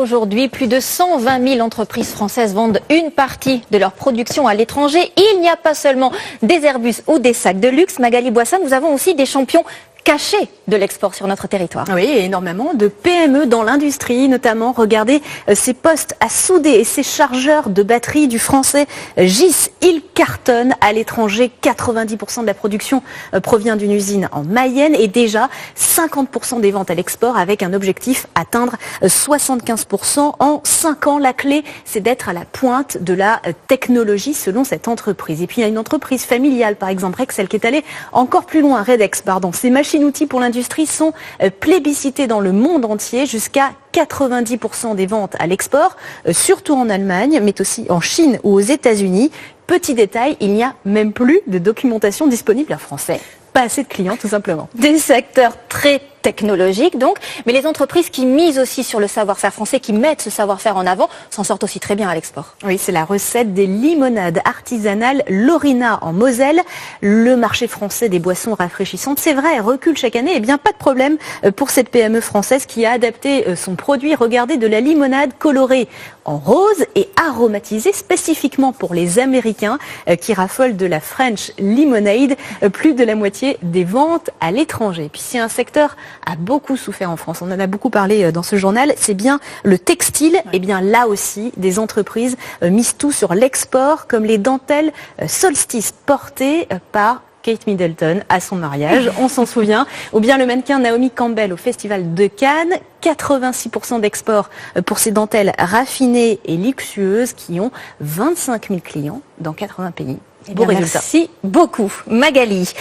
Aujourd'hui, plus de 120 000 entreprises françaises vendent une partie de leur production à l'étranger. Il n'y a pas seulement des Airbus ou des sacs de luxe. Magali Boissin, nous avons aussi des champions cachés de l'export sur notre territoire. Oui, et énormément de PME dans l'industrie, notamment. Regardez ces postes à souder et ces chargeurs de batterie du français GIS. Ils cartonnent à l'étranger. 90% de la production provient d'une usine en Mayenne et déjà 50% des ventes à l'export avec un objectif atteindre 75% en 5 ans. La clé, c'est d'être à la pointe de la technologie selon cette entreprise. Et puis il y a une entreprise familiale, par exemple Rexel, qui est allée encore plus loin. Redex, pardon. Ces machines-outils pour l'industrie sont plébiscitées dans le monde entier, jusqu'à 90% des ventes à l'export, surtout en Allemagne, mais aussi en Chine ou aux États-Unis. Petit détail, il n'y a même plus de documentation disponible en français. Pas assez de clients, tout simplement. Des secteurs très technologiques donc, mais les entreprises qui misent aussi sur le savoir-faire français, qui mettent ce savoir-faire en avant, s'en sortent aussi très bien à l'export. Oui, c'est la recette des limonades artisanales Lorina en Moselle. Le marché français des boissons rafraîchissantes, c'est vrai, recule chaque année. Eh bien, pas de problème pour cette PME française qui a adapté son produit. Regardez, de la limonade colorée en rose et aromatisée spécifiquement pour les Américains qui raffolent de la French Lemonade. Plus de la moitié des ventes à l'étranger. Puis si un secteur a beaucoup souffert en France, on en a beaucoup parlé dans ce journal, c'est bien le textile. Et bien là aussi, des entreprises misent tout sur l'export, comme les dentelles Solstice portées par Kate Middleton à son mariage, on s'en souvient. Ou bien le mannequin Naomi Campbell au Festival de Cannes. 86% d'export pour ces dentelles raffinées et luxueuses qui ont 25 000 clients dans 80 pays. Beau résultat. Merci beaucoup Magali.